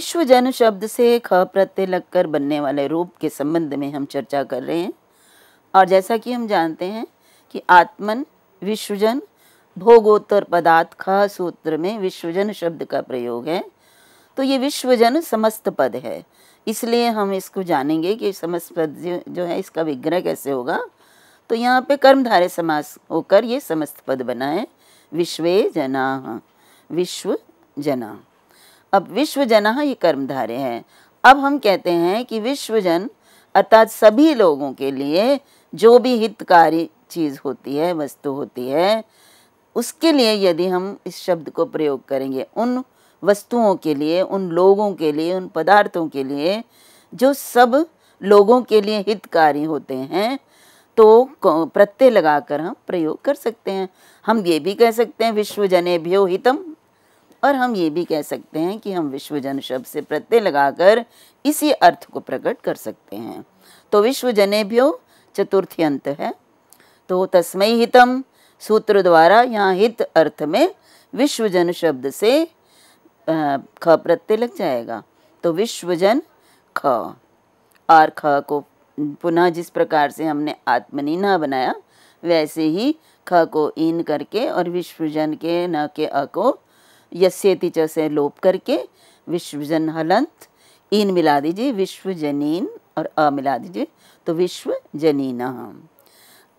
विश्व जन शब्द से ख प्रत्यय लगकर बनने वाले रूप के संबंध में हम चर्चा कर रहे हैं। और जैसा कि हम जानते हैं कि आत्मन विश्वजन भोगोत्तर पदार्थ ख सूत्र में विश्वजन शब्द का प्रयोग है। तो ये विश्वजन समस्त पद है, इसलिए हम इसको जानेंगे कि समस्त पद जो है इसका विग्रह कैसे होगा। तो यहाँ पे कर्मधारय समास होकर ये समस्त पद बना है, विश्वे जनाः, विश्व जना। अब विश्व जना ये कर्मधारय है। अब हम कहते हैं कि विश्वजन अर्थात सभी लोगों के लिए जो भी हितकारी चीज़ होती है, वस्तु होती है, उसके लिए यदि हम इस शब्द को प्रयोग करेंगे, उन वस्तुओं के लिए, उन लोगों के लिए, उन पदार्थों के लिए जो सब लोगों के लिए हितकारी होते हैं, तो प्रत्यय लगाकर हम प्रयोग कर सकते हैं। हम ये भी कह सकते हैं विश्वजनेभ्यो हितम, और हम ये भी कह सकते हैं कि हम विश्वजन शब्द से प्रत्यय लगाकर इसी अर्थ को प्रकट कर सकते हैं। तो विश्वजनेभ्यो चतुर्थी अंत है, तो तस्मै हितम सूत्र द्वारा यहाँ हित अर्थ में विश्वजन शब्द से ख प्रत्यय लग जाएगा। तो विश्वजन ख, और ख को पुनः जिस प्रकार से हमने आत्मनीना बनाया वैसे ही ख को ईन करके और विश्वजन के न के अ को यस्येति च से लोप करके विश्वजन हलंत ईन मिला दीजिए, विश्वजनीन और अ मिला दीजिए, तो विश्वजनीनः।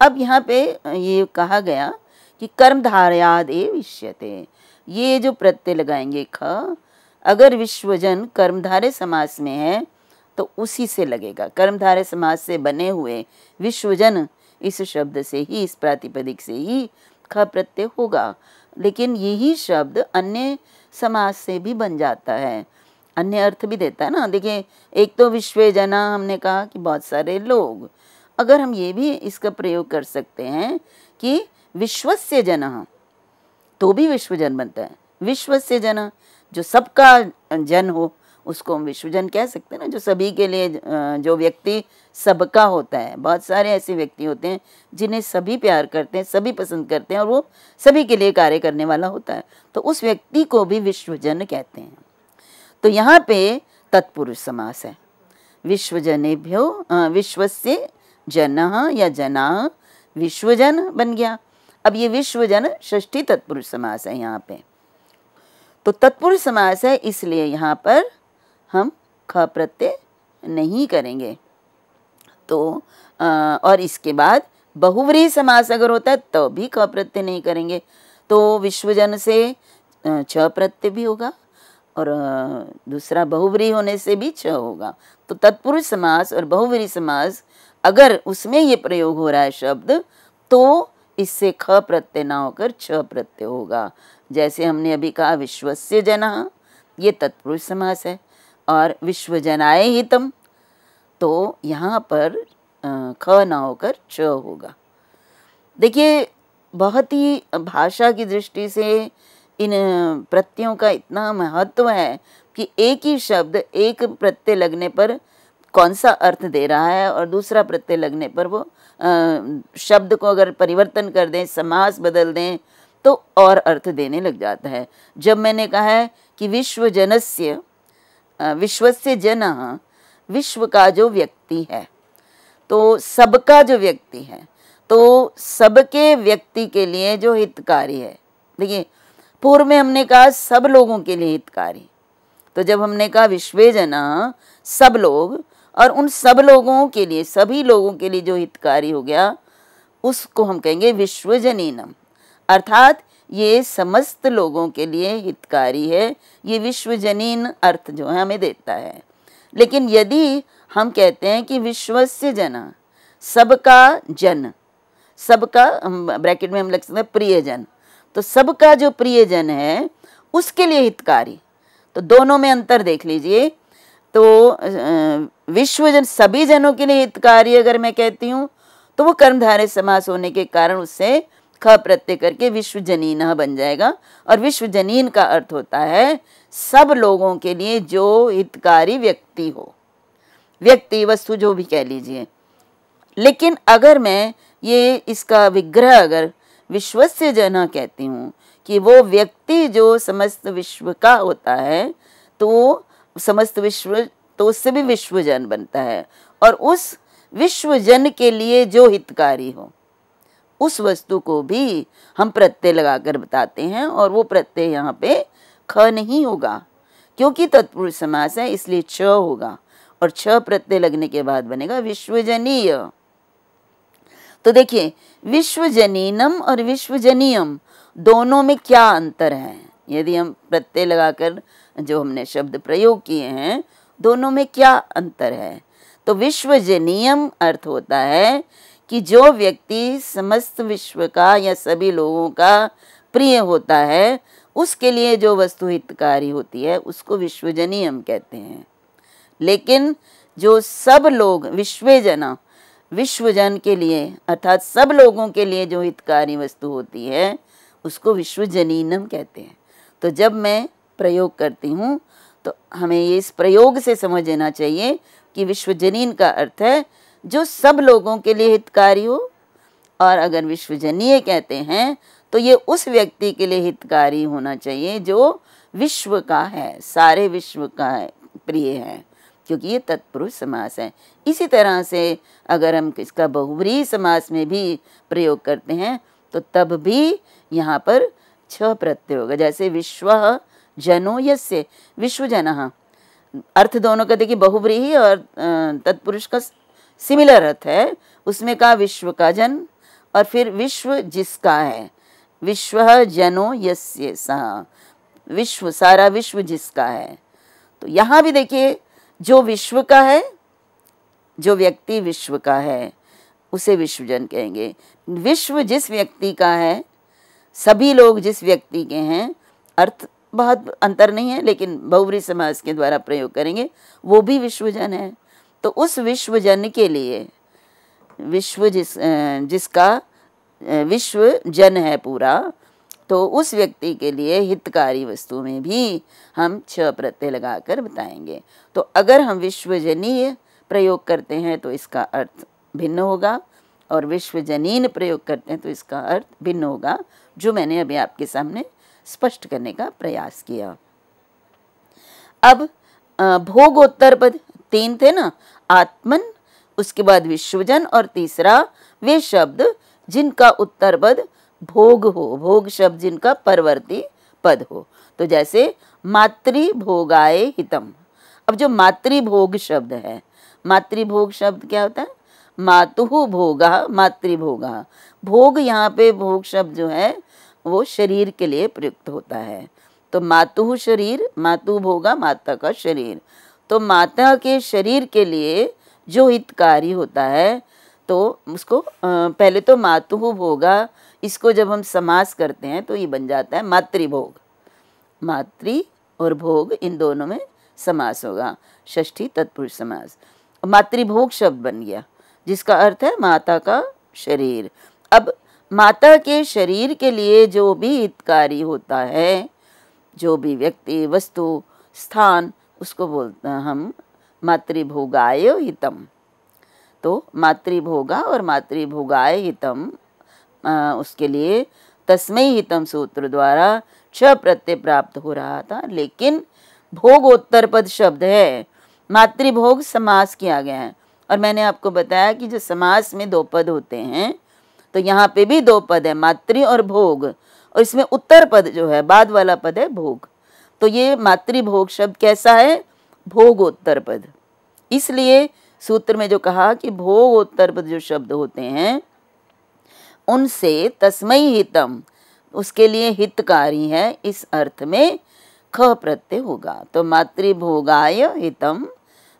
अब यहाँ पे ये कहा गया कि कर्मधारयाद एव इष्यते, ये जो प्रत्यय लगाएंगे ख, अगर विश्वजन कर्मधारय समास में है तो उसी से लगेगा। कर्मधारय समास से बने हुए विश्वजन इस शब्द से ही, इस प्रातिपदिक से ही ख प्रत्यय होगा। लेकिन यही शब्द अन्य समास से भी बन जाता है, अन्य अर्थ भी देता है ना। देखिए, एक तो विश्वे जना हमने कहा कि बहुत सारे लोग, अगर हम ये भी इसका प्रयोग कर सकते हैं कि विश्वस्य जनः, तो भी विश्वजन बनता है। विश्वस्य जनः जो सबका जन हो उसको हम विश्वजन कह सकते हैं ना, जो सभी के लिए, जो व्यक्ति सबका होता है। बहुत सारे ऐसे व्यक्ति होते हैं जिन्हें सभी प्यार करते हैं, सभी पसंद करते हैं और वो सभी के लिए कार्य करने वाला होता है, तो उस व्यक्ति को भी विश्वजन कहते हैं। तो यहाँ पे तत्पुरुष समास है, विश्वजनेभ्यो विश्वस्य जनः या जना विश्वजन बन गया। अब ये विश्वजन षष्ठी तत्पुरुष समास है यहाँ पे। तो तत्पुरुष समास है, इसलिए यहाँ पर हम ख प्रत्यय नहीं करेंगे। तो और इसके बाद बहुव्रीहि समास अगर होता है तो भी ख प्रत्यय नहीं करेंगे। तो विश्वजन से छ प्रत्यय भी होगा और दूसरा बहुव्रीहि होने से भी छ होगा। तो तत्पुरुष समास और बहुव्रीहि समास अगर उसमें ये प्रयोग हो रहा है शब्द, तो इससे ख प्रत्यय ना होकर छ प्रत्यय होगा। जैसे हमने अभी कहा विश्वस्य जनः, ये तत्पुरुष समास है, और विश्वजनाय हितम, तो यहाँ पर ख ना होकर च होगा। देखिए, बहुत ही भाषा की दृष्टि से इन प्रत्ययों का इतना महत्व है कि एक ही शब्द एक प्रत्यय लगने पर कौन सा अर्थ दे रहा है और दूसरा प्रत्यय लगने पर वो शब्द को अगर परिवर्तन कर दें, समास बदल दें, तो और अर्थ देने लग जाता है। जब मैंने कहा है कि विश्वजनस्य, विश्वस्य जनः, विश्व का जो व्यक्ति है, तो सबका जो व्यक्ति है, तो सबके व्यक्ति के लिए जो हितकारी है। देखिए, पूर्व में हमने कहा सब लोगों के लिए हितकारी, तो जब हमने कहा विश्वे जनः सब लोग, और उन सब लोगों के लिए, सभी लोगों के लिए जो हितकारी हो गया, उसको हम कहेंगे विश्वजनीनम, अर्थात ये समस्त लोगों के लिए हितकारी है। ये विश्वजनीन अर्थ जो है हमें देता है। लेकिन यदि हम कहते हैं कि विश्वस्य जनः, सबका जन, सबका ब्रैकेट में हम लिख सकते हैं प्रियजन, तो सबका जो प्रियजन है उसके लिए हितकारी, तो दोनों में अंतर देख लीजिए। तो विश्वजन सभी जनों के लिए हितकारी अगर मैं कहती हूँ, तो वो कर्मधारय समास होने के कारण उससे ख प्रत्यय करके विश्वजनीनः बन जाएगा। और विश्वजनीन का अर्थ होता है सब लोगों के लिए जो हितकारी व्यक्ति हो, व्यक्ति वस्तु जो भी कह लीजिए। लेकिन अगर मैं ये इसका विग्रह अगर विश्वस्य जनः कहती हूँ कि वो व्यक्ति जो समस्त विश्व का होता है, तो समस्त विश्व, तो उससे भी विश्वजन बनता है। और उस विश्वजन के लिए जो हितकारी हो उस वस्तु को भी हम प्रत्यय लगाकर बताते हैं, और वो प्रत्यय यहाँ पे ख नहीं होगा क्योंकि तत्पुरुष समास है, इसलिए च होगा, और छ प्रत्यय लगने के बाद बनेगा विश्वजनीय। तो देखिए, विश्वजनीनम और विश्वजनीयम दोनों में क्या अंतर है? यदि हम प्रत्यय लगाकर जो हमने शब्द प्रयोग किए हैं, दोनों में क्या अंतर है? तो विश्वजनीयम अर्थ होता है कि जो व्यक्ति समस्त विश्व का या सभी लोगों का प्रिय होता है, उसके लिए जो वस्तु हितकारी होती है उसको विश्वजनीयम कहते हैं। लेकिन जो सब लोग विश्वजना, विश्वजन के लिए अर्थात सब लोगों के लिए जो हितकारी वस्तु होती है उसको विश्वजनीनम कहते हैं। तो जब मैं प्रयोग करती हूँ तो हमें ये इस प्रयोग से समझ लेना चाहिए कि विश्वजनीन का अर्थ है जो सब लोगों के लिए हितकारी हो, और अगर विश्वजनीय कहते हैं तो ये उस व्यक्ति के लिए हितकारी होना चाहिए जो विश्व का है, सारे विश्व का है, प्रिय है, क्योंकि ये तत्पुरुष समास है। इसी तरह से अगर हम इसका बहुव्रीहि समास में भी प्रयोग करते हैं तो तब भी यहाँ पर छ प्रत्यय होगा। जैसे विश्वः जनो यस्य, विश्वजनः, अर्थ दोनों का देखिए बहुव्रीहि और तत्पुरुष का सिमिलर अर्थ है। उसमें कहा विश्व का जन, और फिर विश्व जिसका है, विश्वः जनो यस्य सः, विश्व सारा विश्व जिसका है। तो यहाँ भी देखिए जो विश्व का है, जो व्यक्ति विश्व का है उसे विश्वजन कहेंगे। विश्व जिस व्यक्ति का है, सभी लोग जिस व्यक्ति के हैं, अर्थ बहुत अंतर नहीं है लेकिन बहुव्रीहि समास के द्वारा प्रयोग करेंगे, वो भी विश्वजन है। तो उस विश्वजन के लिए, विश्व जिसका विश्व जन है पूरा, तो उस व्यक्ति के लिए हितकारी वस्तु में भी हम छ प्रत्यय लगाकर बताएंगे। तो अगर हम विश्वजनीय प्रयोग करते हैं तो इसका अर्थ भिन्न होगा, और विश्वजनीन प्रयोग करते हैं तो इसका अर्थ भिन्न होगा, जो मैंने अभी आपके सामने स्पष्ट करने का प्रयास किया। अब भोगोत्तर पद 3 थे ना, आत्मन, उसके बाद विश्वजन, और तीसरा वे शब्द जिनका उत्तर पद भोग हो, भोग शब्द जिनका परवर्ती पद हो। तो जैसे मातृभोगाय हितम। अब जो मातृभोग शब्द है, मातृभोग शब्द क्या होता है? मातुः भोगा, मातृभोगा। भोग, यहाँ पे भोग शब्द जो है वो शरीर के लिए प्रयुक्त होता है। तो मातुः शरीर, मातु भोगा माता का शरीर। तो माता के शरीर के लिए जो हितकारी होता है तो उसको पहले तो मातुः भोगा, इसको जब हम समास करते हैं तो ये बन जाता है मातृभोग। मातृ और भोग इन दोनों में समास होगा, षष्ठी तत्पुरुष समास। मातृभोग शब्द बन गया जिसका अर्थ है माता का शरीर। अब माता के शरीर के लिए जो भी हितकारी होता है, जो भी व्यक्ति, वस्तु, स्थान, उसको बोलते हैं हम मातृभोगाय हितम। तो मातृभोगा और मातृभोगाय हितम, उसके लिए तस्मै हितम सूत्र द्वारा छ प्रत्यय प्राप्त हो रहा था, लेकिन भोगोत्तर पद शब्द है, मातृभोग समास किया गया है। और मैंने आपको बताया कि जो समास में 2 पद होते हैं, तो यहाँ पे भी 2 पद है, मातृ और भोग, और इसमें उत्तर पद जो है, बाद वाला पद है भोग। तो ये मातृभोग शब्द कैसा है? भोगोत्तर पद। इसलिए सूत्र में जो कहा कि भोगोत्तर पद जो शब्द होते हैं उनसे तस्मै हितम, उसके लिए हितकारी है, इस अर्थ में ख प्रत्यय होगा। तो मातृभोगाय हितम,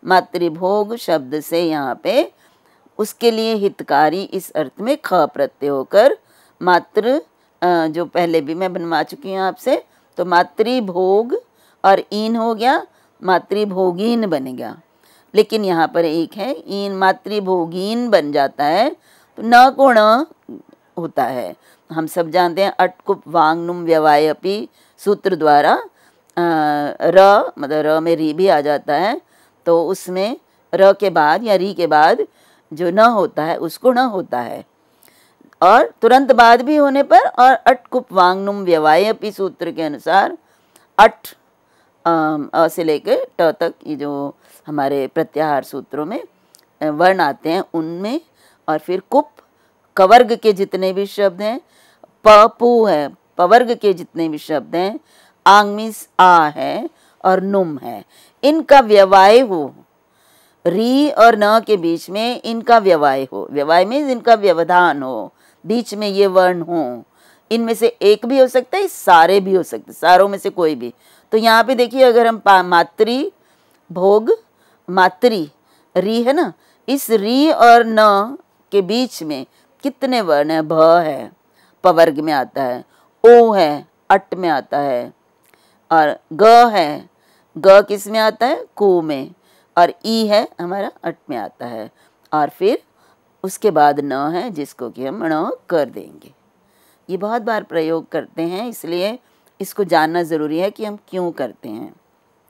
मातृभोग शब्द से यहाँ पे उसके लिए हितकारी, इस अर्थ में ख प्रत्यय होकर मातृ, जो पहले भी मैं बनवा चुकी हूँ आपसे, तो मातृभोग और ईन हो गया, मातृभोगीन बनेगा। लेकिन यहाँ पर एक है, ईन मातृभोगीन बन जाता है, तो न को ण होता है। हम सब जानते हैं अटकुप वांग नुम व्यवाय अपि सूत्र द्वारा र, मतलब र में री भी आ जाता है, तो उसमें र के बाद या री के बाद जो न होता है उसको न होता है, और तुरंत बाद भी होने पर, और अटकुप वांग नुम व्यवाय अपि सूत्र के अनुसार अट अ से लेकर ट तक ये जो हमारे प्रत्याहार सूत्रों में वर्ण आते हैं उनमें, और फिर कुप कवर्ग के जितने भी शब्द हैं, प पू है पवर्ग के जितने भी शब्द हैं, आंग मीन्स आ है और नुम है, इनका व्यवाय हो, री और न के बीच में इनका व्यवाय हो, व्यवाय में इनका व्यवधान हो, बीच में ये वर्ण हो, इनमें से एक भी हो सकता है, सारे भी हो सकते, सारों में से कोई भी। तो यहाँ पे देखिए अगर हम मातृ भोग मातृ री है ना, इस री और न के बीच में कितने वर्ण है, भ है पवर्ग में आता है, ओ है अट में आता है, और ग है, ग किस में आता है, कु में, और ई है हमारा अट में आता है, और फिर उसके बाद न है जिसको कि हम ण कर देंगे। ये बहुत बार प्रयोग करते हैं, इसलिए इसको जानना ज़रूरी है कि हम क्यों करते हैं।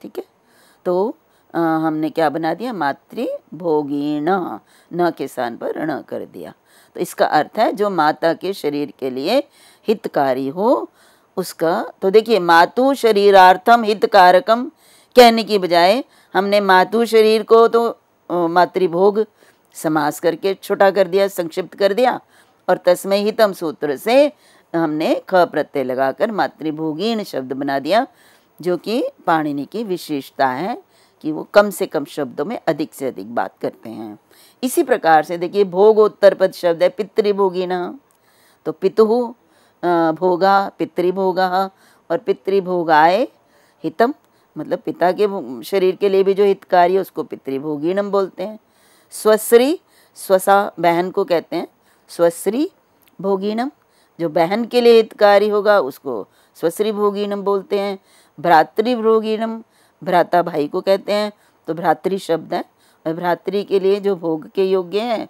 ठीक है, तो हमने क्या बना दिया, मातृ भोगीण, न के स्थान पर ण कर दिया। तो इसका अर्थ है जो माता के शरीर के लिए हितकारी हो उसका। तो देखिए मातु शरीरार्थम हितकारकम कहने की बजाय हमने मातु शरीर को तो मातृभोग समास करके छोटा कर दिया, संक्षिप्त कर दिया, और तस्मै हितम सूत्र से हमने ख प्रत्यय लगाकर मातृभोगीण शब्द बना दिया, जो कि पाणिनि की विशेषता है कि वो कम से कम शब्दों में अधिक से अधिक बात करते हैं। इसी प्रकार से देखिए भोगोत्तर पद शब्द है पितृभोगिन, तो पितुः भोगा पितृभोगा, और पितृभोगाय हितम मतलब पिता के शरीर के लिए भी जो हितकारी है उसको पितृभोगिनम बोलते हैं। स्वश्री स्वसा बहन को कहते हैं स्वश्री भोगिनम, जो बहन के लिए हितकारी होगा उसको स्वश्री भोगिनम बोलते हैं। भ्रातृभोगिनम भ्राता भाई को कहते हैं, तो भ्रातृ शब्द है, और भ्रातृ के लिए जो भोग के योग्य है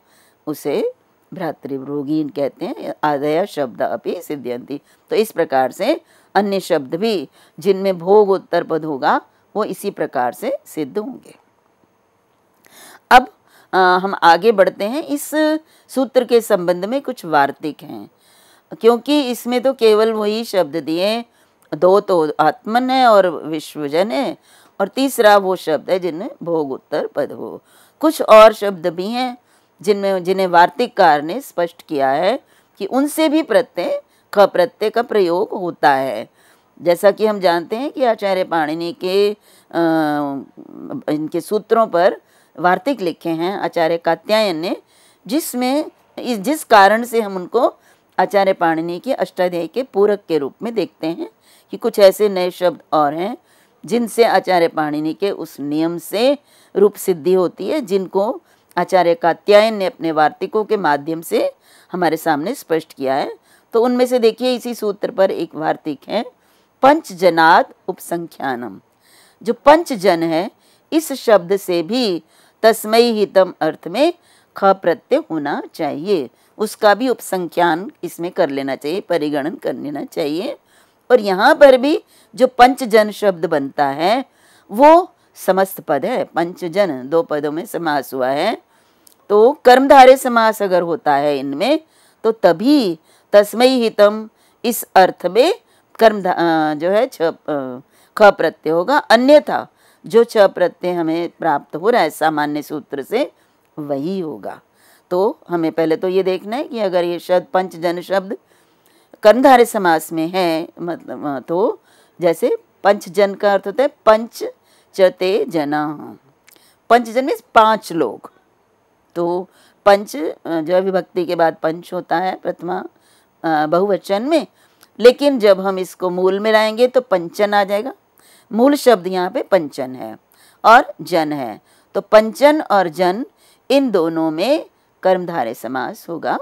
उसे भ्रातृभोगीन कहते हैं। आदय शब्द अपि सिद्ध्यन्ति, तो इस प्रकार से अन्य शब्द भी जिनमें भोग उत्तर पद होगा वो इसी प्रकार से सिद्ध होंगे। अब हम आगे बढ़ते हैं। इस सूत्र के संबंध में कुछ वार्तिक हैं, क्योंकि इसमें तो केवल वही शब्द दिए, दो तो आत्मन है और विश्वजन है, और तीसरा वो शब्द है जिनमें भोग उत्तर पद हो। कुछ और शब्द भी हैं जिन्हें वार्तिककार ने स्पष्ट किया है कि उनसे भी प्रत्यय ख प्रत्यय का प्रयोग होता है। जैसा कि हम जानते हैं कि आचार्य पाणिनि के इनके सूत्रों पर वार्तिक लिखे हैं आचार्य कात्यायन ने, जिसमें जिस कारण से हम उनको आचार्य पाणिनि के अष्टाध्यायी के पूरक के रूप में देखते हैं कि कुछ ऐसे नए शब्द और हैं जिनसे आचार्य पाणिनि के उस नियम से रूप सिद्धि होती है, जिनको आचार्य कात्यायन ने अपने वार्तिकों के माध्यम से हमारे सामने स्पष्ट किया है। तो उनमें से देखिए इसी सूत्र पर एक वार्तिक है, पंचजनात् उपसंख्यानम। जो पंचजन है इस शब्द से भी तस्मै हितम अर्थ में ख प्रत्यय होना चाहिए, उसका भी उपसंख्यान इसमें कर लेना चाहिए, परिगणन कर लेना चाहिए। और यहाँ पर भी जो पंचजन शब्द बनता है वो समस्त पद है, पंचजन दो पदों में समास हुआ है। तो कर्मधारय समास अगर होता है इनमें तो तभी तस्मै हितम इस अर्थ में कर्म जो है ख प्रत्यय होगा, अन्यथा जो छ प्रत्यय हमें प्राप्त हो रहा है सामान्य सूत्र से वही होगा। तो हमें पहले तो ये देखना है कि अगर ये शब्द पंचजन शब्द कर्मधारय समास में है, मतलब तो जैसे पंचजन का अर्थ होता है पंच चते जना, पंचजन में 5 लोग, तो पंच जो है विभक्ति के बाद पंच होता है प्रथमा बहुवचन में, लेकिन जब हम इसको मूल में लाएंगे तो पंचन आ जाएगा। मूल शब्द यहाँ पे पंचन है और जन है, तो पंचन और जन इन दोनों में कर्मधारय समास होगा,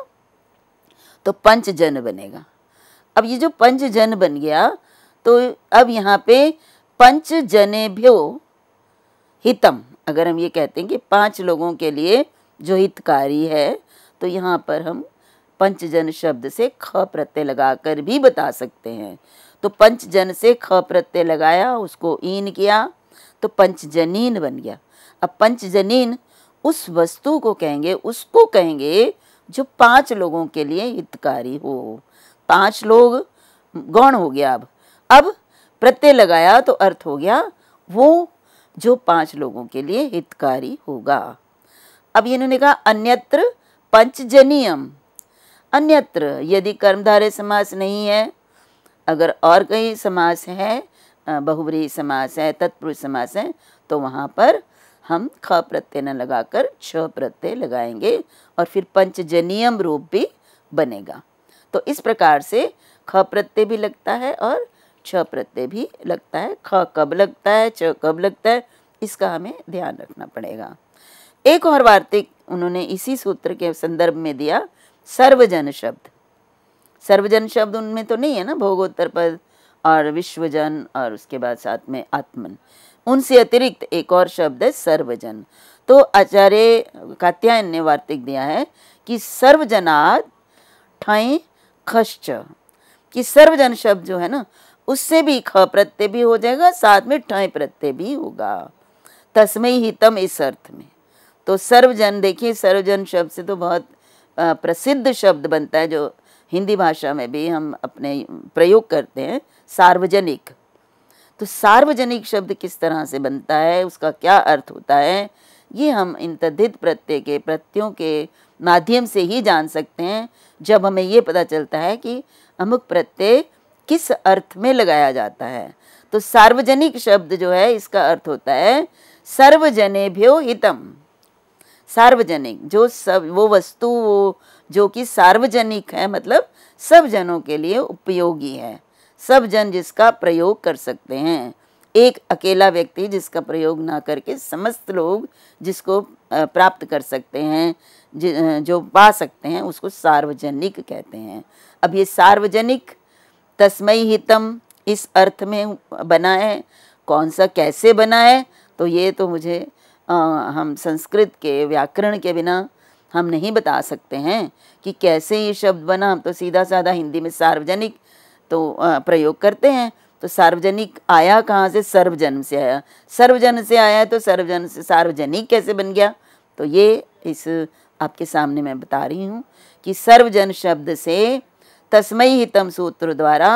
तो पंचजन बनेगा। अब ये जो पंचजन बन गया तो अब यहाँ पे पंचजनेभ्यो हितम, अगर हम ये कहते हैं कि 5 लोगों के लिए जो हितकारी है, तो यहाँ पर हम पंचजन शब्द से ख प्रत्यय लगाकर भी बता सकते हैं। तो पंचजन से ख प्रत्यय लगाया, उसको ईन किया तो पंचजनीन बन गया। अब पंचजनीन उस वस्तु को कहेंगे, उसको कहेंगे जो 5 लोगों के लिए हितकारी हो। 5 लोग गौण हो गया। अब प्रत्यय लगाया तो अर्थ हो गया वो जो 5 लोगों के लिए हितकारी होगा। अब इन्होंने कहा अन्यत्र पंचजनीयम। अन्यत्र यदि कर्मधारय समास नहीं है, अगर और कहीं समास है, बहुव्रीहि समास है, तत्पुरुष समास है, तो वहाँ पर हम ख प्रत्यय न लगाकर छ प्रत्यय लगाएंगे और फिर पंचजनीयम रूप भी बनेगा। तो इस प्रकार से ख प्रत्यय भी लगता है और छ प्रत्यय भी लगता है। ख कब लगता है, छ कब लगता है, इसका हमें ध्यान रखना पड़ेगा। एक और वार्तिक उन्होंने इसी सूत्र के संदर्भ में दिया, सर्वजन शब्द। सर्वजन शब्द उनमें तो नहीं है ना, भोगोत्तर पद और विश्वजन और उसके बाद साथ में आत्मन, उनसे अतिरिक्त एक और शब्द है सर्वजन। तो आचार्य कात्यायन ने वार्तिक दिया है कि सर्वजनाद ठय खश्च, कि सर्वजन शब्द जो है ना उससे भी ख प्रत्यय भी हो जाएगा, साथ में ठय प्रत्यय भी होगा। तस्मै हितम इस अर्थ में। तो सर्वजन, देखिए सर्वजन शब्द से तो बहुत प्रसिद्ध शब्द बनता है जो हिंदी भाषा में भी हम अपने प्रयोग करते हैं, सार्वजनिक। तो सार्वजनिक शब्द किस तरह से बनता है, उसका क्या अर्थ होता है, ये हम इन तद्धित प्रत्यय के प्रत्ययों के माध्यम से ही जान सकते हैं, जब हमें ये पता चलता है कि अमुक प्रत्यय किस अर्थ में लगाया जाता है। तो सार्वजनिक शब्द जो है इसका अर्थ होता है सर्वजनेभ्यो हितम। सार्वजनिक जो सब, वो वस्तु वो जो कि सार्वजनिक है, मतलब सब जनों के लिए उपयोगी है, सब जन जिसका प्रयोग कर सकते हैं। एक अकेला व्यक्ति जिसका प्रयोग ना करके समस्त लोग जिसको प्राप्त कर सकते हैं, जो पा सकते हैं, उसको सार्वजनिक कहते हैं। अब ये सार्वजनिक तस्मै हितम इस अर्थ में बना है, कौन सा कैसे बना है, तो ये तो मुझे हम संस्कृत के व्याकरण के बिना हम नहीं बता सकते हैं कि कैसे ये शब्द बना। हम तो सीधा साधा हिंदी में सार्वजनिक तो प्रयोग करते हैं। तो सार्वजनिक आया कहाँ से, सर्वजन से आया, सर्वजन से आया है, तो सर्वजन से सार्वजनिक कैसे बन गया। तो ये इस आपके सामने मैं बता रही हूँ कि सर्वजन शब्द से तस्मै हितम सूत्र द्वारा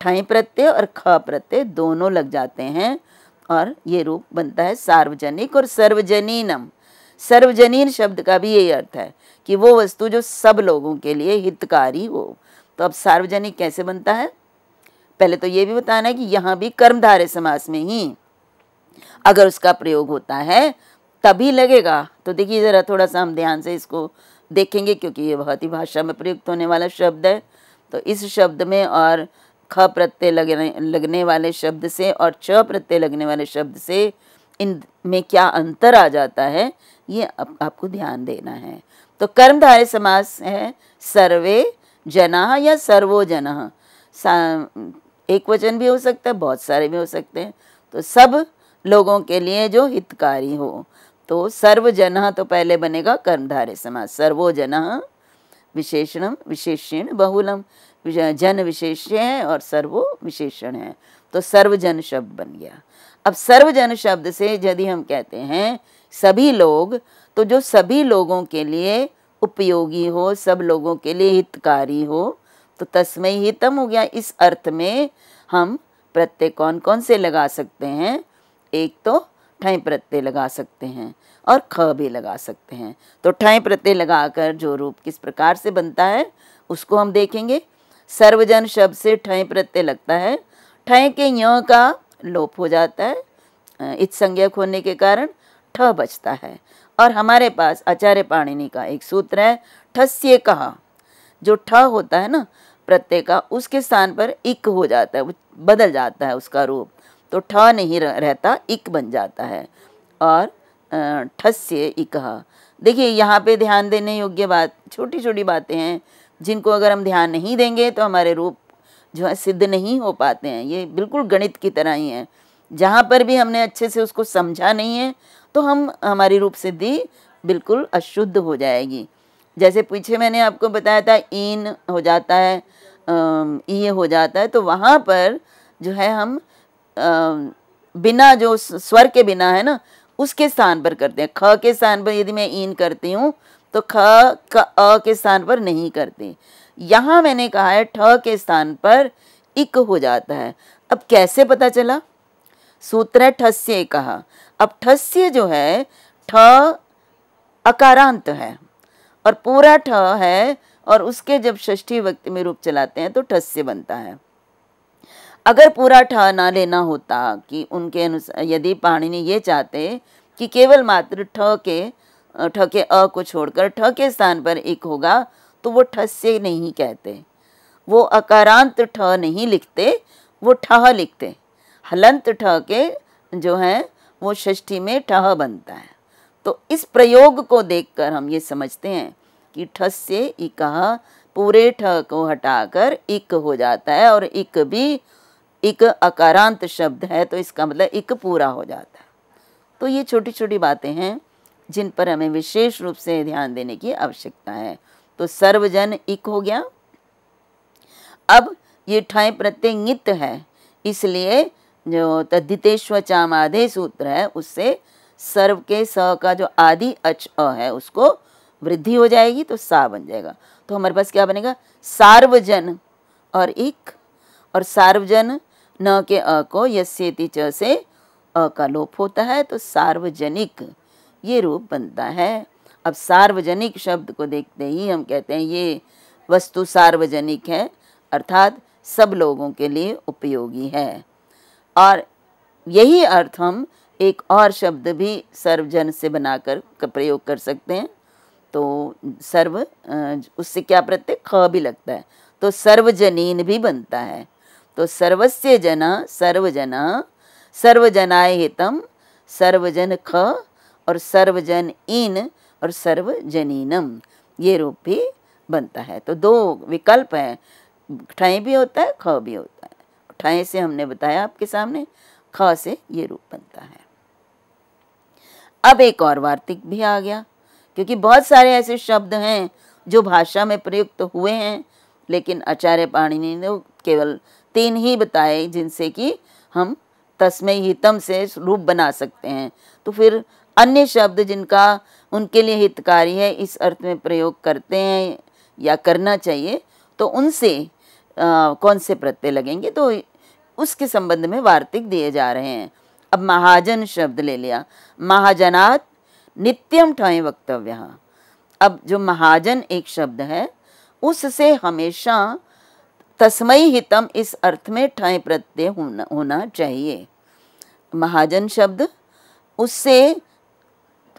ठय प्रत्यय और ख प्रत्यय दोनों लग जाते हैं और ये रूप बनता है सार्वजनिक और सर्वजनीनम। सर्वजनीन शब्द का भी यही अर्थ है कि वो वस्तु जो सब लोगों के लिए हितकारी हो। तो अब सार्वजनिक कैसे बनता है, पहले तो ये भी बताना है कि यहाँ भी कर्मधारय समास में ही अगर उसका प्रयोग होता है तभी लगेगा। तो देखिए ज़रा थोड़ा सा हम ध्यान से इसको देखेंगे, क्योंकि ये बहुत ही भाषा में प्रयुक्त होने वाला शब्द है। तो इस शब्द में और ख प्रत्यय लगने वाले शब्द से और च प्रत्यय लगने वाले शब्द से इन में क्या अंतर आ जाता है, ये आपको ध्यान देना है। तो कर्मधारय समास है सर्वे जनाः या सर्वो जनाः। एक वचन भी हो सकता है, बहुत सारे भी हो सकते हैं। तो सब लोगों के लिए जो हितकारी हो, तो सर्व जनाः तो पहले बनेगा कर्मधारय समास। सर्वो जनाः विशेषणम विशेषण बहुलम, जन विशेष्य है और सर्वो विशेषण है, तो सर्वजन शब्द बन गया। अब सर्वजन शब्द से यदि हम कहते हैं सभी लोग, तो जो सभी लोगों के लिए उपयोगी हो, सब लोगों के लिए हितकारी हो, तो तस्मै हितम हो गया। इस अर्थ में हम प्रत्यय कौन कौन से लगा सकते हैं, एक तो ठय प्रत्यय लगा सकते हैं और ख भी लगा सकते हैं। तो ठय प्रत्यय लगाकर जो रूप किस प्रकार से बनता है उसको हम देखेंगे। सर्वजन शब्द से ठय प्रत्यय लगता है, ठय के य का लोप हो जाता है, इत संज्ञक होने के कारण ठ बचता है। और हमारे पास आचार्य पाणिनि का एक सूत्र है ठस्य कहा, जो ठ होता है ना प्रत्यय का, उसके स्थान पर इक हो जाता है, बदल जाता है उसका रूप, तो ठ नहीं रहता, इक बन जाता है। और ठस्य इकहा, देखिए यहाँ पे ध्यान देने योग्य बात, छोटी छोटी बातें हैं जिनको अगर हम ध्यान नहीं देंगे तो हमारे रूप जो है सिद्ध नहीं हो पाते हैं। ये बिल्कुल गणित की तरह ही है, जहाँ पर भी हमने अच्छे से उसको समझा नहीं है तो हमारी रूप सिद्धि बिल्कुल अशुद्ध हो जाएगी। जैसे पीछे मैंने आपको बताया था ईन हो जाता है, ये हो जाता है, तो वहाँ पर जो है हम बिना, जो स्वर के बिना है ना, उसके स्थान पर करते हैं। ख के स्थान पर यदि मैं ईन करती हूँ तो ख का अ के स्थान पर नहीं करते। यहाँ मैंने कहा है ठ के स्थान पर इक हो जाता है। अब कैसे पता चला, सूत्र है ठस्य कहा। अब ठस्य जो है ठ अकारांत है और पूरा ठ है, और उसके जब षष्ठी विभक्ति में रूप चलाते हैं तो ठस्य बनता है। अगर पूरा ठ ना लेना होता कि उनके अनुसार, यदि पाणिनि ये चाहते कि केवल मात्र ठ के अ को छोड़कर ठ के स्थान पर एक होगा, तो वो ठस्य नहीं कहते, वो अकारांत ठ नहीं लिखते, वो ठह लिखते। हलंत ठ के जो है वो षष्ठी में ठह बनता है। तो इस प्रयोग को देखकर हम ये समझते हैं कि ठस्य इकः पूरे ठ को हटाकर इक हो जाता है, और इक भी इक अकारांत शब्द है, तो इसका मतलब इक पूरा हो जाता है। तो ये छोटी छोटी बातें हैं जिन पर हमें विशेष रूप से ध्यान देने की आवश्यकता है। तो सर्वजन इक हो गया। अब ये ठय प्रत्यय ङित है, इसलिए जो तद्धितेष्व चामाधे सूत्र है उससे सर्व के स का जो आदि अच अ है उसको वृद्धि हो जाएगी, तो सा बन जाएगा। तो हमारे पास क्या बनेगा? सार्वजन और इक, और सार्वजन न के अ को यस्येति च से अ का लोप होता है, तो सार्वजनिक ये रूप बनता है। अब सार्वजनिक शब्द को देखते ही हम कहते हैं ये वस्तु सार्वजनिक है, अर्थात सब लोगों के लिए उपयोगी है। और यही अर्थ हम एक और शब्द भी सर्वजन से बनाकर प्रयोग कर सकते हैं। तो सर्व उससे क्या प्रत्यय ख भी लगता है, तो सर्वजनीन भी बनता है। तो सर्वस्य जना सर्वजना, सर्वजनाय हितम, सर्वजन ख, और सर्वजन इन, और सर्वजनीनम ये रूप भी बनता है। तो दो विकल्प हैं, ठय भी होता है, ख भी होता है। ठय से हमने बताया आपके सामने, ख से ये रूप बनता है। अब एक और वार्तिक भी आ गया, क्योंकि बहुत सारे ऐसे शब्द हैं जो भाषा में प्रयुक्त हुए हैं, लेकिन आचार्य पाणिनि ने केवल 3 ही बताए जिनसे कि हम तस्मै हितम से रूप बना सकते हैं। तो फिर अन्य शब्द जिनका उनके लिए हितकारी है इस अर्थ में प्रयोग करते हैं या करना चाहिए, तो उनसे कौन से प्रत्यय लगेंगे, तो उसके संबंध में वार्तिक दिए जा रहे हैं। अब महाजन शब्द ले लिया, महाजनात् नित्यम ठय वक्तव्य। अब जो महाजन एक शब्द है उससे हमेशा तस्मै हितम इस अर्थ में ठय प्रत्यय होना चाहिए। महाजन शब्द उससे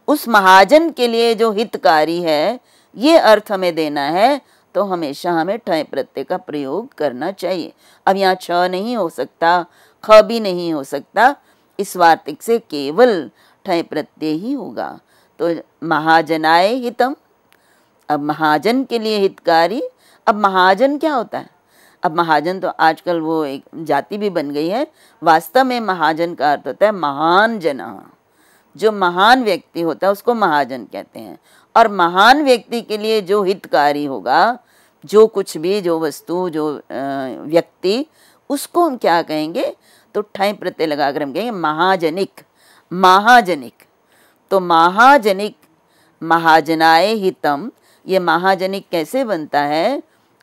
उस महाजन के लिए जो हितकारी है ये अर्थ हमें देना है, तो हमेशा हमें ठय प्रत्यय का प्रयोग करना चाहिए। अब यहाँ छ नहीं हो सकता, ख भी नहीं हो सकता, इस वार्तिक से केवल ठय प्रत्यय ही होगा। तो महाजनाय हितम, अब महाजन के लिए हितकारी। अब महाजन क्या होता है? अब महाजन तो आजकल वो एक जाति भी बन गई है। वास्तव में महाजन का अर्थ होता है महान जना, जो महान व्यक्ति होता है उसको महाजन कहते हैं। और महान व्यक्ति के लिए जो हितकारी होगा, जो कुछ भी, जो वस्तु, जो व्यक्ति, उसको हम क्या कहेंगे? तो ठय प्रत्यय लगाकर हम कहेंगे महाजनिक। महाजनिक, तो महाजनिक, महाजनाय हितम, ये महाजनिक कैसे बनता है?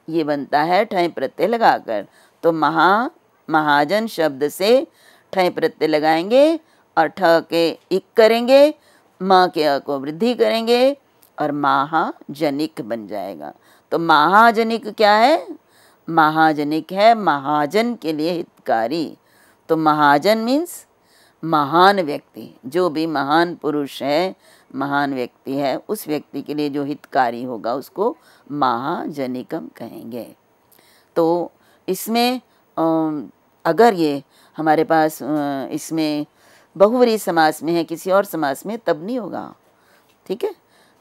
ये बनता है ठय प्रत्यय लगाकर। तो महाजन शब्द से ठय प्रत्यय लगाएंगे और ठ के इक करेंगे, म के अ को वृद्धि करेंगे और महाजनिक बन जाएगा। तो महाजनिक क्या है? महाजनिक है महाजन के लिए हितकारी। तो महाजन मीन्स महान व्यक्ति, जो भी महान पुरुष है, महान व्यक्ति है, उस व्यक्ति के लिए जो हितकारी होगा उसको महाजनिकम कहेंगे। तो इसमें अगर ये हमारे पास इसमें बहुव्रीहि समास में है, किसी और समास में तब नहीं होगा, ठीक है।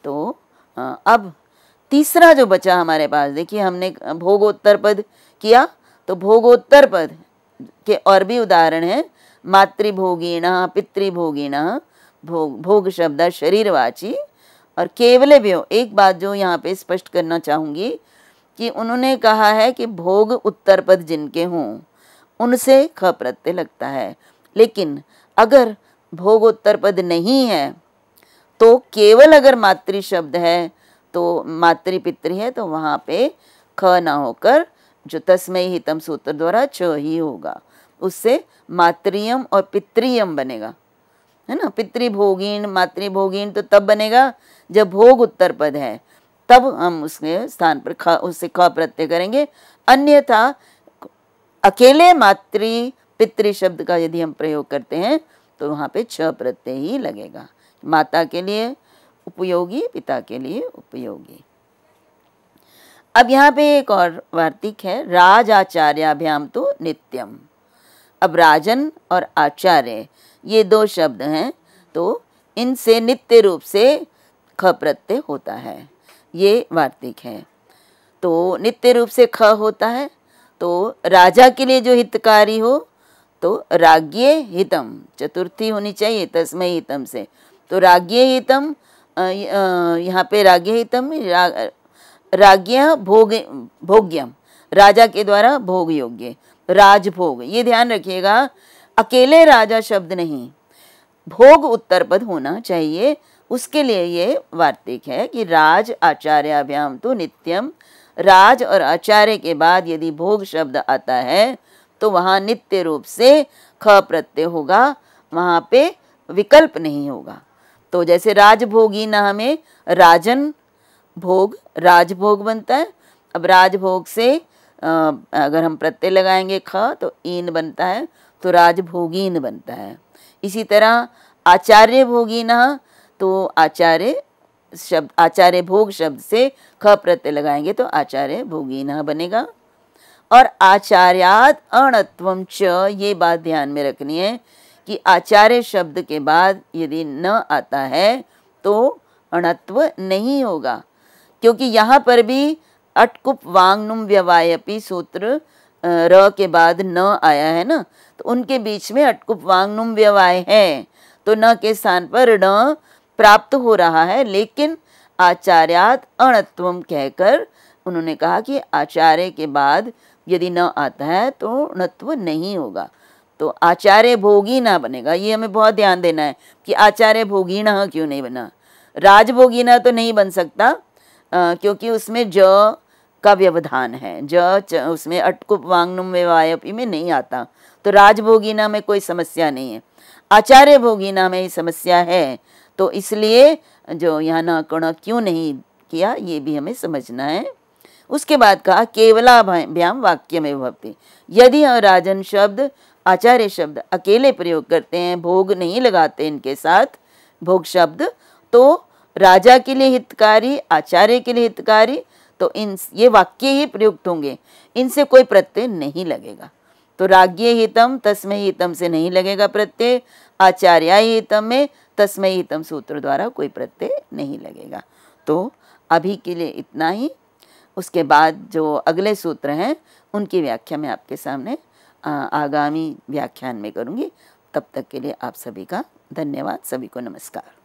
तो अब तीसरा जो बचा हमारे पास, देखिए हमने भोगोत्तर पद किया, तो भोगोत्तर पद के और भी उदाहरण हैं। मातृभोगिणः, पितृभोगिणः, भोग शब्द शरीरवाची और केवले भी हो। एक बात जो यहाँ पे स्पष्ट करना चाहूँगी कि उन्होंने कहा है कि भोग उत्तर पद जिनके हों उनसे ख प्रत्यय लगता है, लेकिन अगर भोग उत्तर पद नहीं है तो केवल अगर मातृ शब्द है, तो मातृ पितृ है, तो वहाँ पे ख ना होकर जो तस्मै हितम सूत्र द्वारा छ ही होगा। उससे मातृयम और पितृयम बनेगा, है ना। पितृभोगीन मातृभोगीन तो तब बनेगा जब भोग उत्तर पद है, तब हम उसके स्थान पर ख उससे ख प्रत्यय करेंगे। अन्यथा अकेले मातृ पितृ शब्द का यदि हम प्रयोग करते हैं तो वहाँ पे छ प्रत्यय ही लगेगा। माता के लिए उपयोगी, पिता के लिए उपयोगी। अब यहाँ पे एक और वार्तिक है, राज आचार्याभ्याम तो नित्यम। अब राजन और आचार्य ये दो शब्द हैं, तो इनसे नित्य रूप से ख प्रत्यय होता है, ये वार्तिक है। तो नित्य रूप से ख होता है, तो राजा के लिए जो हितकारी हो तो राज्ञे हितम, चतुर्थी होनी चाहिए तस्मै हितम से, तो राज्ञे हितम, यहाँ पे राज्ञे हितम, राज्ञ भोग्यम, राजा के द्वारा भोग योग्य, राजभोग। ये ध्यान रखिएगा, अकेले राजा शब्द नहीं, भोग उत्तर पद होना चाहिए। उसके लिए ये वार्तिक है कि राज आचार्याभ्याम तो नित्यम, राज और आचार्य के बाद यदि भोग शब्द आता है तो वहाँ नित्य रूप से ख प्रत्यय होगा, वहाँ पे विकल्प नहीं होगा। तो जैसे राजभोगी न में राजन भोग, राजभोग बनता है। अब राजभोग से अगर हम प्रत्यय लगाएंगे ख तो ईन बनता है, तो राजभोगीन बनता है। इसी तरह आचार्य भोगिनः, तो आचार्य शब्द, आचार्य भोग शब्द से ख प्रत्यय लगाएंगे तो आचार्य भोगिनः बनेगा। और आचार्यात् अणत्वं च, ये बात ध्यान में रखनी है कि आचार्य शब्द के बाद यदि न आता है तो अणत्व नहीं होगा, क्योंकि यहाँ पर भी अटकुप वांगनुम व्यवायपि सूत्र र के बाद न आया है ना, तो उनके बीच में अटकुप वांगनुम व्यवाय है, तो न के स्थान पर न प्राप्त हो रहा है। लेकिन आचार्यात् अणत्वम कहकर उन्होंने कहा कि आचार्य के बाद यदि न आता है तो णत्व नहीं होगा, तो आचार्य भोगी ना बनेगा। ये हमें बहुत ध्यान देना है कि आचार्य भोगी न क्यों नहीं बना। राजभोगी ना तो नहीं बन सकता, क्योंकि उसमें ज का व्यवधान है, उसमें अटकुप वांगनुम व्यवायपि में नहीं आता, तो राजभोगिना में कोई समस्या नहीं है, आचार्य भोगिना में ही समस्या है। तो इसलिए जो यहाँ न कर्ण क्यों नहीं किया ये भी हमें समझना है। उसके बाद कहा केवलाभ्याम वाक्य में भवति, यदि हम राजन शब्द आचार्य शब्द अकेले प्रयोग करते हैं, भोग नहीं लगाते इनके साथ भोग शब्द, तो राजा के लिए हितकारी, आचार्य के लिए हितकारी, तो ये वाक्य ही प्रयुक्त होंगे, इनसे कोई प्रत्यय नहीं लगेगा। तो राज्ञे हितम तस्मै हितम से नहीं लगेगा प्रत्यय, आचार्याय हितम में तस्मै हितम सूत्र द्वारा कोई प्रत्यय नहीं लगेगा। तो अभी के लिए इतना ही। उसके बाद जो अगले सूत्र हैं उनकी व्याख्या मैं आपके सामने आगामी व्याख्यान में करूँगी। तब तक के लिए आप सभी का धन्यवाद। सभी को नमस्कार।